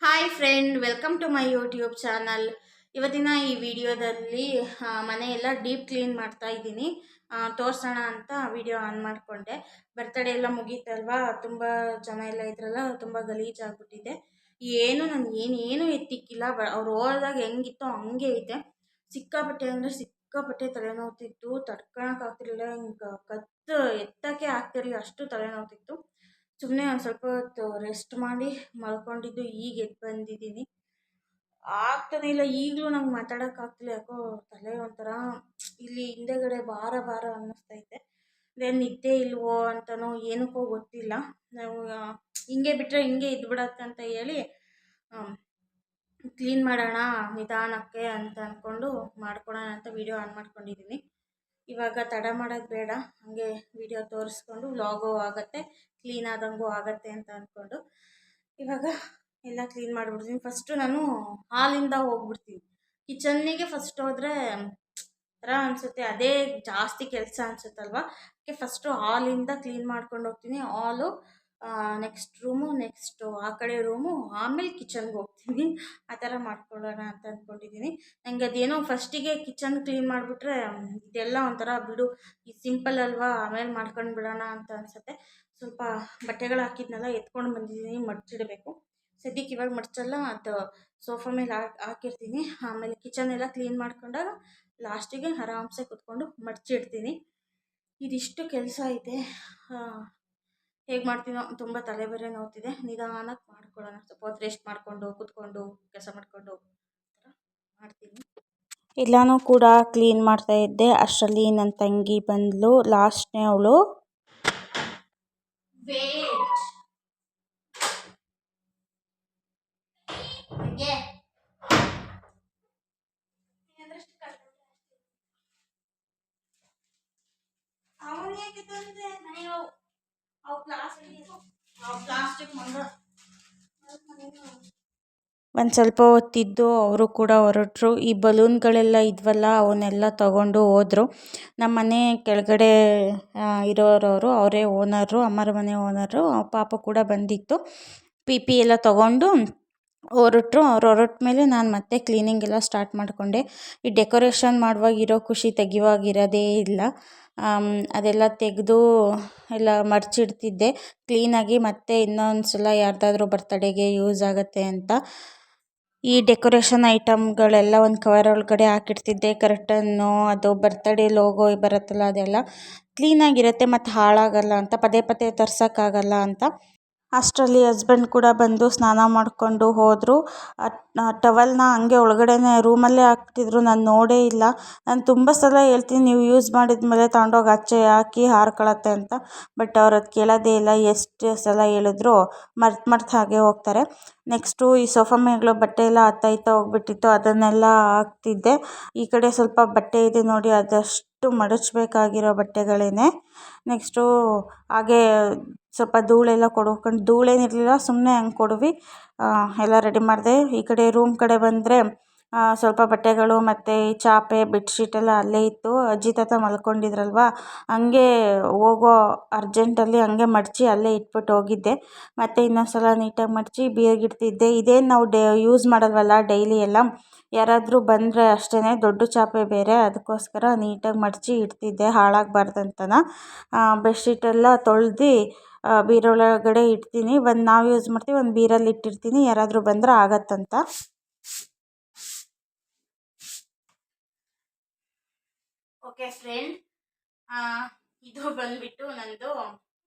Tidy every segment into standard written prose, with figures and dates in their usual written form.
Hi friend, welcome to my YouTube channel. ಇವತ್ತಿನ ಈ ವಿಡಿಯೋದಲ್ಲಿ ಮನೆ ಎಲ್ಲ ಡೀಪ್ ಕ್ಲೀನ್ ಮಾಡ್ತಾ ಇದ್ದೀನಿ. ತೋರಿಸೋಣ ಅಂತ ವಿಡಿಯೋ ಆನ್ ಮಾಡಿಕೊಂಡೆ. ಬರ್ತಡೇ ಎಲ್ಲ ಮುಗೀತಲ್ವಾ, ತುಂಬ ಜನ ಎಲ್ಲ ಇದ್ರಲ್ಲ, ತುಂಬ ಗಲೀಜಾಗ್ಬಿಟ್ಟಿದೆ. ನಾನು ಏನು ಎತ್ತಿಕ್ಕಿಲ್ಲ. ಅವ್ರು ಹೋದಾಗ ಹೆಂಗಿತ್ತೋ ಹಂಗೆ ಐತೆ. ಸಿಕ್ಕಾಪಟ್ಟೆ ಅಂದರೆ ಸಿಕ್ಕಾಪಟ್ಟೆ ತಲೆನೋವ್ತಿತ್ತು. ತಡ್ಕೊಳಕ್ಕಾಗ್ತಿರ್ಲಿಲ್ಲ. ಹಿಂಗೆ ಕತ್ತು ಎತ್ತಕ್ಕೆ ಆಗ್ತಿರ್ಲಿಲ್ಲ, ಅಷ್ಟು ತಲೆನೋವ್ತಿತ್ತು. ಸುಮ್ಮನೆ ಒಂದು ಸ್ವಲ್ಪ ಹೊತ್ತು ರೆಸ್ಟ್ ಮಾಡಿ ಮಲ್ಕೊಂಡಿದ್ದು. ಈಗ ಎದ್ದು ಬಂದಿದ್ದೀನಿ. ಆಗ್ತಾನೆ ಇಲ್ಲ, ಈಗಲೂ ನಂಗೆ ಮಾತಾಡೋಕ್ಕಾಗ್ತಿಲ್ಲ. ಯಾಕೋ ತಲೆ ಒಂಥರ ಇಲ್ಲಿ ಹಿಂದೆಗಡೆ ಭಾರ ಭಾರ ಅನ್ನಿಸ್ತೈತೆ. ಅದೇ ನಿದ್ದೆ ಇಲ್ವೋ ಅಂತನೋ ಏನಕ್ಕೋ ಗೊತ್ತಿಲ್ಲ. ನಾವು ಹಿಂಗೆ ಬಿಟ್ಟರೆ ಹಿಂಗೆ ಇದ್ಬಿಡತ್ತೆ ಅಂತ ಹೇಳಿ ಕ್ಲೀನ್ ಮಾಡೋಣ ನಿಧಾನಕ್ಕೆ ಅಂತ ಅಂದ್ಕೊಂಡು ಮಾಡ್ಕೊಳೋಣ ಅಂತ ವಿಡಿಯೋ ಆನ್ ಮಾಡ್ಕೊಂಡಿದ್ದೀನಿ. ಇವಾಗ ತಡ ಮಾಡೋದು ಬೇಡ, ಹಾಗೆ ವಿಡಿಯೋ ತೋರಿಸ್ಕೊಂಡು ವ್ಲಾಗು ಆಗುತ್ತೆ, ಕ್ಲೀನ್ ಆದಂಗೂ ಆಗುತ್ತೆ ಅಂತ ಅಂದ್ಕೊಂಡು ಇವಾಗ ಎಲ್ಲ ಕ್ಲೀನ್ ಮಾಡಿಬಿಡ್ತೀನಿ. ಫಸ್ಟು ನಾನು ಹಾಲಿಂದ ಹೋಗ್ಬಿಡ್ತೀನಿ. ಕಿಚನ್ನಿಗೆ ಫಸ್ಟ್ ಹೋದರೆ ಥರ ಅನಿಸುತ್ತೆ, ಅದೇ ಜಾಸ್ತಿ ಕೆಲಸ ಅನಿಸುತ್ತಲ್ವ. ಅದಕ್ಕೆ ಫಸ್ಟು ಹಾಲಿಂದ ಕ್ಲೀನ್ ಮಾಡ್ಕೊಂಡು ಹೋಗ್ತೀನಿ. ಹಾಲು, ನೆಕ್ಸ್ಟ್ ರೂಮು, ನೆಕ್ಸ್ಟು ಆ ಕಡೆ ರೂಮು, ಆಮೇಲೆ ಕಿಚನ್ಗೆ ಹೋಗ್ತೀನಿ. ಆ ಥರ ಮಾಡ್ಕೊಳ್ಳೋಣ ಅಂತ ಅಂದ್ಕೊಂಡಿದ್ದೀನಿ. ನನಗೆ ಅದೇನೋ ಫಸ್ಟಿಗೆ ಕಿಚನ್ ಕ್ಲೀನ್ ಮಾಡಿಬಿಟ್ರೆ ಇದೆಲ್ಲ ಒಂಥರ ಬಿಡು, ಇದು ಸಿಂಪಲ್ ಅಲ್ವಾ, ಆಮೇಲೆ ಮಾಡ್ಕೊಂಡು ಬಿಡೋಣ ಅಂತ ಅನಿಸುತ್ತೆ. ಸ್ವಲ್ಪ ಬಟ್ಟೆಗಳು ಹಾಕಿದ್ನೆಲ್ಲ ಎತ್ಕೊಂಡು ಬಂದಿದ್ದೀನಿ, ಮಡ್ಚಿಡಬೇಕು. ಸದ್ಯಕ್ಕೆ ಇವಾಗ ಮಡ್ಚಲ್ಲ, ಅದು ಸೋಫಾ ಮೇಲೆ ಹಾಕಿರ್ತೀನಿ. ಆಮೇಲೆ ಕಿಚನ್ ಎಲ್ಲ ಕ್ಲೀನ್ ಮಾಡ್ಕೊಂಡಾಗ ಲಾಸ್ಟಿಗೆ ಆರಾಮ್ಸೆ ಕುತ್ಕೊಂಡು ಮಡ್ಚಿಡ್ತೀನಿ. ಇದಿಷ್ಟು ಕೆಲಸ ಐತೆ. ಹೇಗೆ ಮಾಡ್ತೀನೋ, ತುಂಬ ತಲೆ ಬೇರೆ ನೋವ್ತಿದೆ. ನಿಧಾನಕ್ಕೆ ಮಾಡ್ಕೊಳ್ಳೋಣ, ಸ್ವಲ್ಪ ಹೊತ್ತು ರೆಸ್ಟ್ ಮಾಡಿಕೊಂಡು ಕುತ್ಕೊಂಡು ಕೆಲಸ ಮಾಡಿಕೊಂಡು ಮಾಡ್ತೀನಿ. ಎಲ್ಲನೂ ಕೂಡ ಕ್ಲೀನ್ ಮಾಡ್ತಾ ಇದ್ದೆ. ಅಷ್ಟರಲ್ಲಿ ನನ್ನ ತಂಗಿ ಬಂದಳು, ಲಾಸ್ಟ್ನೇ ಅವಳು. ಒಂದು ಸ್ವಲ್ಪ ಹೊತ್ತಿದ್ದು ಅವರು ಕೂಡ ಹೊರಟರು. ಈ ಬಲೂನ್ಗಳೆಲ್ಲ ಇದ್ವಲ್ಲ, ಅವನ್ನೆಲ್ಲ ತಗೊಂಡು ಹೋದರು. ನಮ್ಮ ಮನೆ ಕೆಳಗಡೆ ಇರೋರವರು, ಅವರೇ ಓನರು, ಅಮ್ಮರ ಮನೆ ಓನರು. ಪಾಪ ಕೂಡ ಬಂದಿತ್ತು. ಪಿ ಎಲ್ಲ ತಗೊಂಡು ಹೊರಟರು. ಅವ್ರು ಹೊರಟ ಮೇಲೆ ನಾನು ಮತ್ತೆ ಕ್ಲೀನಿಂಗ್ ಎಲ್ಲ ಸ್ಟಾರ್ಟ್ ಮಾಡಿಕೊಂಡೆ. ಈ ಡೆಕೋರೇಷನ್ ಮಾಡುವಾಗ ಇರೋ ಖುಷಿ ತೆಗಿವಾಗಿರೋದೇ ಇಲ್ಲ. ಅದೆಲ್ಲ ತೆಗೆದು ಎಲ್ಲ ಮಡ್ಚಿಡ್ತಿದ್ದೆ ಕ್ಲೀನಾಗಿ. ಮತ್ತೆ ಇನ್ನೊಂದು ಸಲ ಯಾರ್ದಾದ್ರೂ ಬರ್ತಡೆಗೆ ಯೂಸ್ ಆಗುತ್ತೆ ಅಂತ ಈ ಡೆಕೋರೇಷನ್ ಐಟಮ್ಗಳೆಲ್ಲ ಒಂದು ಕವರ್ ಒಳಗಡೆ ಹಾಕಿಡ್ತಿದ್ದೆ. ಕರ್ಟನ್ನು, ಅದು ಬರ್ತಡೇ ಲೋಗೋ ಬರುತ್ತಲ್ಲ, ಅದೆಲ್ಲ ಕ್ಲೀನಾಗಿರುತ್ತೆ ಮತ್ತು ಹಾಳಾಗಲ್ಲ ಅಂತ, ಪದೇ ಪದೇ ತರ್ಸೋಕ್ಕಾಗಲ್ಲ ಅಂತ. ಅಷ್ಟರಲ್ಲಿ ಹಸ್ಬೆಂಡ್ ಕೂಡ ಬಂದು ಸ್ನಾನ ಮಾಡಿಕೊಂಡು ಹೋದರು. ಟವಲ್ನ ಹಂಗೆ ಒಳಗಡೆನೇ ರೂಮಲ್ಲೇ ಹಾಕ್ತಿದ್ರು, ನಾನು ನೋಡೇ ಇಲ್ಲ. ನಾನು ತುಂಬ ಸಲ ಹೇಳ್ತೀನಿ, ನೀವು ಯೂಸ್ ಮಾಡಿದ ಮೇಲೆ ತಗೊಂಡೋಗಿ ಆಚೆ ಹಾಕಿ ಹಾರ್ಕೊಳತ್ತೆ ಅಂತ. ಬಟ್ ಅವ್ರು ಅದು ಕೇಳೋದೇ ಇಲ್ಲ. ಎಷ್ಟು ಸಲ ಹೇಳಿದ್ರು ಮರ್ತು ಹಾಗೆ ಹೋಗ್ತಾರೆ. ನೆಕ್ಸ್ಟು ಈ ಸೋಫಾ ಮೇಗಳು ಬಟ್ಟೆ ಎಲ್ಲ ಹತ್ತಾಯ್ತಾ ಹೋಗ್ಬಿಟ್ಟಿತ್ತು, ಅದನ್ನೆಲ್ಲ ಹಾಕ್ತಿದ್ದೆ. ಈ ಕಡೆ ಸ್ವಲ್ಪ ಬಟ್ಟೆ ಇದೆ ನೋಡಿ, ಅದಷ್ಟು ಮಡಚಬೇಕಾಗಿರೋ ಬಟ್ಟೆಗಳೇನೆ. ನೆಕ್ಸ್ಟು ಹಾಗೆ ಸ್ವಲ್ಪ ಧೂಳೆಲ್ಲ ಕೊಡ್ಕೊಂಡು, ಧೂಳೇನಿರಲಿಲ್ಲ, ಸುಮ್ಮನೆ ಹಂಗೆ ಕೊಡ್ವಿ ಎಲ್ಲ ರೆಡಿ ಮಾಡಿದೆ. ಈ ಕಡೆ ರೂಮ್ ಕಡೆ ಬಂದರೆ ಸ್ವಲ್ಪ ಬಟ್ಟೆಗಳು ಮತ್ತು ಈ ಚಾಪೆ ಬೆಡ್ಶೀಟೆಲ್ಲ ಅಲ್ಲೇ ಇತ್ತು. ಅಜ್ಜಿ ತಾತ ಮಲ್ಕೊಂಡಿದ್ರಲ್ವ, ಹಂಗೆ ಹೋಗೋ ಅರ್ಜೆಂಟಲ್ಲಿ ಹಂಗೆ ಮಡಚಿ ಅಲ್ಲೇ ಇಟ್ಬಿಟ್ಟು ಹೋಗಿದ್ದೆ. ಮತ್ತು ಇನ್ನೊಂದು ಸಲ ನೀಟಾಗಿ ಮಡಚಿ ಬೀಗಿಡ್ತಿದ್ದೆ. ಇದೇನು ನಾವು ಯೂಸ್ ಮಾಡಲ್ವಲ್ಲ ಡೈಲಿ ಎಲ್ಲ, ಯಾರಾದರೂ ಬಂದರೆ ಅಷ್ಟೇ, ದೊಡ್ಡ ಚಾಪೆ ಬೇರೆ, ಅದಕ್ಕೋಸ್ಕರ ನೀಟಾಗಿ ಮಡಚಿ ಇಡ್ತಿದ್ದೆ ಹಾಳಾಗಬಾರ್ದಂತನ. ಬೆಡ್ಶೀಟೆಲ್ಲ ತೊಳೆದು ಬೀರೊಳಗಡೆ ಇಡ್ತೀನಿ. ಒಂದು ನಾವು ಯೂಸ್ ಮಾಡ್ತೀವಿ, ಒಂದು ಬೀರಲ್ಲಿ ಇಟ್ಟಿರ್ತೀನಿ, ಯಾರಾದರೂ ಬಂದರೆ ಆಗತ್ತಂತ. ಓಕೆ ಫ್ರೆಂಡ್, ಇದು ಬಂದ್ಬಿಟ್ಟು ನಂದು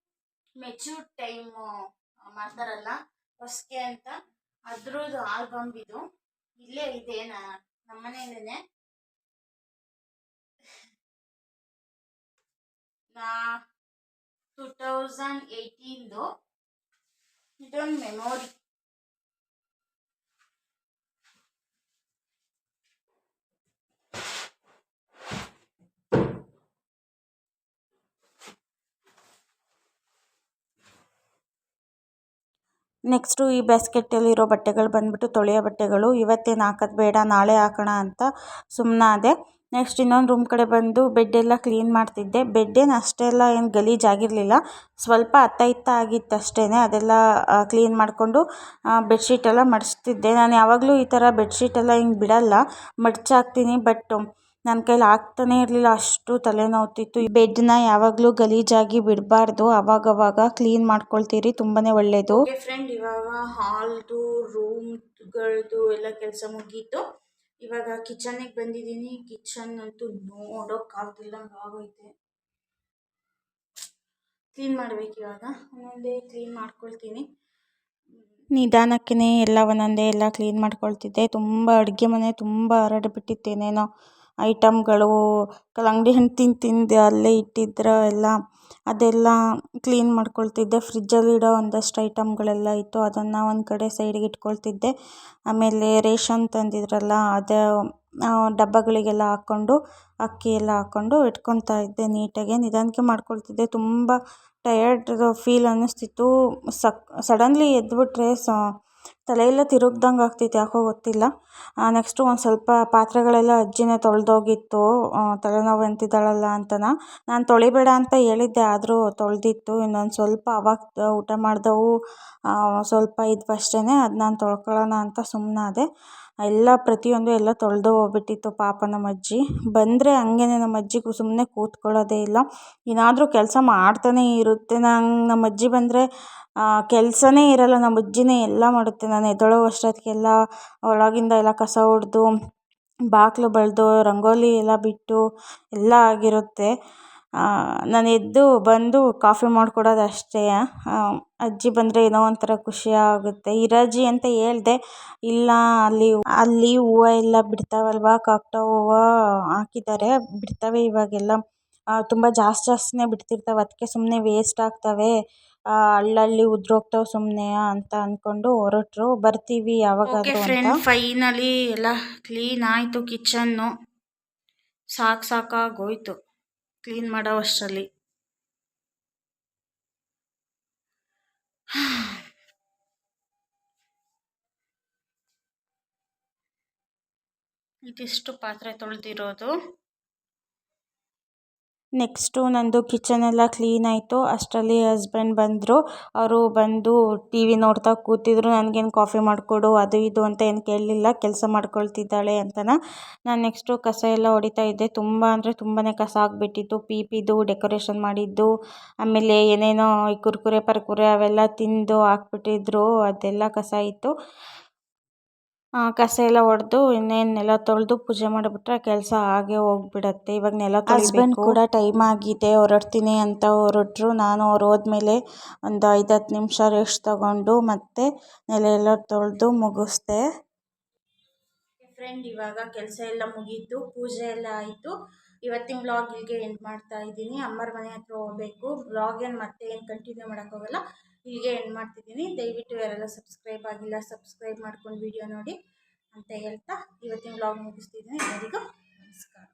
ಮೆಚೂರ್ ಟೈಮು ಮಾಡ್ತಾರಲ್ಲ ಹೊಸಗೆ ಅಂತ, ಅದ್ರದ್ದು ಆಲ್ಬಮ್ ಇದು. ಇಲ್ಲೇ ಇದೆ ನಮ್ಮ ಮನೆಯಲ್ಲೇ. ನಾ 2018 ಇದೊಂದು ಮೆಮೊರಿ. ನೆಕ್ಸ್ಟು ಈ ಬಾಸ್ಕೆಟಲ್ಲಿರೋ ಬಟ್ಟೆಗಳು ಬಂದ್ಬಿಟ್ಟು ತೊಳೆಯೋ ಬಟ್ಟೆಗಳು. ಇವತ್ತೇನು ಹಾಕೋದು ಬೇಡ, ನಾಳೆ ಹಾಕೋಣ ಅಂತ ಸುಮ್ಮನಾದೆ. ನೆಕ್ಸ್ಟ್ ಇನ್ನೊಂದು ರೂಮ್ ಕಡೆ ಬಂದು ಬೆಡ್ಡೆಲ್ಲ ಕ್ಲೀನ್ ಮಾಡ್ತಿದ್ದೆ. ಬೆಡ್ಡೇನು ಅಷ್ಟೆಲ್ಲ ಏನು ಗಲೀಜಾಗಿರಲಿಲ್ಲ, ಸ್ವಲ್ಪ ಅತ್ತ ಇತ್ತ ಆಗಿತ್ತು ಅಷ್ಟೇ. ಅದೆಲ್ಲ ಕ್ಲೀನ್ ಮಾಡಿಕೊಂಡು ಬೆಡ್ಶೀಟೆಲ್ಲ ಮಡಿಸ್ತಿದ್ದೆ. ನಾನು ಯಾವಾಗಲೂ ಈ ಥರ ಬೆಡ್ಶೀಟೆಲ್ಲ ಹಿಂಗೆ ಬಿಡಲ್ಲ, ಮಡ್ಚಾಕ್ತೀನಿ. ಬಟ್ ನನ್ನ ಕೈಲಿ ಆಗ್ತಾನೇ ಇರಲಿಲ್ಲ, ಅಷ್ಟು ತಲೆನೋವ್ತಿತ್ತು. ಈ ಬೆಡ್ನ ಯಾವಾಗಲೂ ಗಲೀಜಾಗಿ ಬಿಡಬಾರ್ದು, ಅವಾಗವಾಗ ಕ್ಲೀನ್ ಮಾಡ್ಕೊಳ್ತೀರಿ, ತುಂಬಾ ಒಳ್ಳೆಯದು. ಫ್ರೆಂಡ್, ಇವಾಗ ಹಾಲ್ದು ರೂಮ್ಗಳದ್ದು ಎಲ್ಲ ಕೆಲಸ ಮುಗೀತು. ಇವಾಗ ಕಿಚನ್ನಿಗೆ ಬಂದಿದ್ದೀನಿ. ಕಿಚನ್ ಅಂತೂ ನೋಡೋಕ್ಕಾಗ್ತಿಲ್ಲ, ಆಗೋಯ್ತೆ. ಕ್ಲೀನ್ ಮಾಡಬೇಕು. ಇವಾಗ ಒಂದೊಂದೇ ಕ್ಲೀನ್ ಮಾಡ್ಕೊಳ್ತೀನಿ. ನಿಧಾನಕ್ಕೇ ಎಲ್ಲ ಒಂದೊಂದೇ ಎಲ್ಲ ಕ್ಲೀನ್ ಮಾಡ್ಕೊಳ್ತಿದ್ದೆ. ತುಂಬ ಅಡುಗೆ ಮನೆ ತುಂಬ ಹರಡಿಬಿಟ್ಟಿತ್ತೇನೇನೋ ಐಟಮ್ಗಳು, ಕಲ್ಲಂಗಡಿ ಹಣ್ಣು ತಿಂದು ಅಲ್ಲೇ ಇಟ್ಟಿದ್ರು ಎಲ್ಲ, ಅದೆಲ್ಲ ಕ್ಲೀನ್ ಮಾಡ್ಕೊಳ್ತಿದ್ದೆ. ಫ್ರಿಜ್ಜಲ್ಲಿಡೋ ಒಂದಷ್ಟು ಐಟಮ್ಗಳೆಲ್ಲ ಇತ್ತು, ಅದನ್ನು ಒಂದು ಕಡೆ ಸೈಡಿಗೆ ಇಟ್ಕೊಳ್ತಿದ್ದೆ. ಆಮೇಲೆ ರೇಷನ್ ತಂದಿದ್ರಲ್ಲ, ಅದು ಡಬ್ಬಗಳಿಗೆಲ್ಲ ಹಾಕ್ಕೊಂಡು, ಅಕ್ಕಿ ಎಲ್ಲ ಹಾಕ್ಕೊಂಡು ಇಟ್ಕೊತಾ ಇದ್ದೆ. ನೀಟಾಗೆ ನಿಧಾನಕ್ಕೆ ಮಾಡ್ಕೊಳ್ತಿದ್ದೆ. ತುಂಬ ಟಯರ್ಡ್ ಫೀಲ್ ಅನ್ನಿಸ್ತಿತ್ತು. ಸಡನ್ಲಿ ಎದ್ಬಿಟ್ರೆ ತಲೆಯೆಲ್ಲ ತಿರುಗ್ದಂಗೆ ಆಗ್ತಿತ್ತು, ಯಾಕೋ ಗೊತ್ತಿಲ್ಲ. ನೆಕ್ಸ್ಟು ಒಂದು ಸ್ವಲ್ಪ ಪಾತ್ರೆಗಳೆಲ್ಲ ಅಜ್ಜಿನೇ ತೊಳೆದೋಗಿತ್ತು, ತಲೆನೋವು ಅಂತಿದ್ದಾಳಲ್ಲ ಅಂತನ. ನಾನು ತೊಳಿಬೇಡ ಅಂತ ಹೇಳಿದ್ದೆ, ಆದರೂ ತೊಳೆದಿತ್ತು. ಇನ್ನೊಂದು ಸ್ವಲ್ಪ ಆವಾಗ ಊಟ ಮಾಡಿದವು ಸ್ವಲ್ಪ ಇದ್ವು ಅಷ್ಟೇ, ಅದು ನಾನು ತೊಳ್ಕೊಳ್ಳೋಣ ಅಂತ ಸುಮ್ಮನಾದೆ. ಎಲ್ಲ ಪ್ರತಿಯೊಂದು ಎಲ್ಲ ತೊಳೆದು ಹೋಗ್ಬಿಟ್ಟಿತ್ತು. ಪಾಪ ನಮ್ಮ ಅಜ್ಜಿ ಬಂದರೆ ಹಂಗೇನೆ, ನಮ್ಮ ಅಜ್ಜಿಗೂ ಸುಮ್ಮನೆ ಕೂತ್ಕೊಳ್ಳೋದೇ ಇಲ್ಲ, ಏನಾದರೂ ಕೆಲಸ ಮಾಡ್ತಾನೇ ಇರುತ್ತೆ. ನಮ್ಮ ಅಜ್ಜಿ ಬಂದರೆ ಕೆಲಸನೇ ಇರಲ್ಲ, ನಮ್ಮ ಅಜ್ಜಿನೇ ಎಲ್ಲ ಮಾಡುತ್ತೆ. ನಾನು ಎದ್ದೇಳೋ ಅಷ್ಟೊತ್ತಿಗೆಲ್ಲ ಒಳಗಿಂದ ಎಲ್ಲ ಕಸ ಹೊಡೆದು, ಬಾಗಿಲು ಬಳಿದು, ರಂಗೋಲಿ ಎಲ್ಲ ಬಿಟ್ಟು ಎಲ್ಲ ಆಗಿರುತ್ತೆ. ನಾನು ಎದ್ದು ಬಂದು ಕಾಫಿ ಮಾಡಿಕೊಡೋದು ಅಷ್ಟೇ. ಅಜ್ಜಿ ಬಂದರೆ ಏನೋ ಒಂಥರ ಖುಷಿ ಆಗುತ್ತೆ. ಇರಜ್ಜಿ ಅಂತ ಹೇಳಿದೆ, ಇಲ್ಲ ಅಲ್ಲಿ ಹೂವು ಎಲ್ಲ ಬಿಡ್ತಾವಲ್ವ, ಕಾಕಡ ಹೂವು ಹಾಕಿದ್ದಾರೆ, ಬಿಡ್ತವೆ ಇವಾಗೆಲ್ಲ. ತುಂಬ ಜಾಸ್ತಿನೇ ಬಿಡ್ತಿರ್ತವೆ, ಅದಕ್ಕೆ ಸುಮ್ಮನೆ ವೇಸ್ಟ್ ಆಗ್ತವೆ, ಅಲ್ಲಲ್ಲಿ ಉದುರೋಗ್ತವೆ ಸುಮ್ಮನೆ ಅಂತ ಅಂದ್ಕೊಂಡು ಹೊರಟರು. ಬರ್ತೀವಿ ಯಾವಾಗಾದರೂ ಅಂತ. ಫೈನಲಿ ಎಲ್ಲ ಕ್ಲೀನ್ ಆಯಿತು. ಕಿಚನ್ನು ಸಾಕಾಗೋಯ್ತು ಕ್ಲೀನ್ ಮಾಡೋ ಅಷ್ಟರಲ್ಲಿ. ಇದಿಷ್ಟು ಪಾತ್ರೆ ತೊಳೆದಿರೋದು. ನೆಕ್ಸ್ಟು ನಂದು ಕಿಚನೆಲ್ಲ ಕ್ಲೀನ್ ಆಯಿತು. ಅಷ್ಟರಲ್ಲಿ ಹಸ್ಬೆಂಡ್ ಬಂದರು. ಅವರು ಬಂದು ಟಿ ವಿ ನೋಡ್ತಾ ಕೂತಿದ್ರು. ನನಗೇನು ಕಾಫಿ ಮಾಡಿಕೊಡು ಅದು ಇದು ಅಂತ ಏನು ಕೇಳಲಿಲ್ಲ, ಕೆಲಸ ಮಾಡ್ಕೊಳ್ತಿದ್ದಾಳೆ ಅಂತನ. ನಾನು ನೆಕ್ಸ್ಟು ಕಸ ಎಲ್ಲ ಹೊಡಿತಾ ಇದ್ದೆ. ತುಂಬ ಅಂದರೆ ತುಂಬಾ ಕಸ ಆಗಿಬಿಟ್ಟಿತ್ತು. ಪೀಪಿದು ಡೆಕೋರೇಷನ್ ಮಾಡಿದ್ದು, ಆಮೇಲೆ ಏನೇನೋ ಕುರ್ಕುರೆ ಪರ್ಕುರೆ ಅವೆಲ್ಲ ತಿಂದು ಹಾಕ್ಬಿಟ್ಟಿದ್ರು, ಅದೆಲ್ಲ ಕಸ ಇತ್ತು. ಕಸ ಎಲ್ಲ ಹೊಡೆದು ಇನ್ನೇನು ನೆಲ ತೊಳೆದು ಪೂಜೆ ಮಾಡಿಬಿಟ್ರೆ ಕೆಲಸ ಹಾಗೆ ಹೋಗ್ಬಿಡತ್ತೆ. ಇವಾಗ ನೆಲ ತೊಳಿಬೇಕು. ಹಸ್ಬೆಂಡ್ ಕೂಡ ಟೈಮ್ ಆಗಿದೆ, ಹೊರಡ್ತೀನಿ ಅಂತ ಹೊರಟ್ರು. ನಾನು ಅವ್ರು ಹೋದ್ಮೇಲೆ ಒಂದು 5-10 ನಿಮಿಷ ರೆಸ್ಟ್ ತಗೊಂಡು ಮತ್ತೆ ನೆಲ ಎಲ್ಲ ತೊಳೆದು ಮುಗಿಸ್ದೆ. ಫ್ರೆಂಡ್, ಇವಾಗ ಕೆಲಸ ಎಲ್ಲ ಮುಗೀತು, ಪೂಜೆ ಎಲ್ಲ ಆಯಿತು. ಇವತ್ತಿನ ವ್ಲಾಗ್ ಇಲ್ಲಿಗೆ ಎಂಡ್ ಮಾಡ್ತಾ ಇದ್ದೀನಿ. ಅಮ್ಮರ ಮನೆ ಹತ್ರ ಹೋಗಬೇಕು. ವ್ಲಾಗ್ ಮತ್ತೆ ಏನು ಕಂಟಿನ್ಯೂ ಮಾಡೋಕ್ಕೋಗಲ್ಲ, ಇಲ್ಲಿಗೆ ಎಂಡ್ ಮಾಡ್ತಿದ್ದೀನಿ. ದಯವಿಟ್ಟು ಯಾರೆಲ್ಲ ಸಬ್ಸ್ಕ್ರೈಬ್ ಆಗಿಲ್ಲ, ಸಬ್ಸ್ಕ್ರೈಬ್ ಮಾಡ್ಕೊಂಡು ವಿಡಿಯೋ ನೋಡಿ ಅಂತ ಹೇಳ್ತಾ ಇವತ್ತಿನ ವ್ಲಾಗ್ ಮುಗಿಸ್ತಿದ್ದೀನಿ. ಎಲ್ಲರಿಗೂ ನಮಸ್ಕಾರ.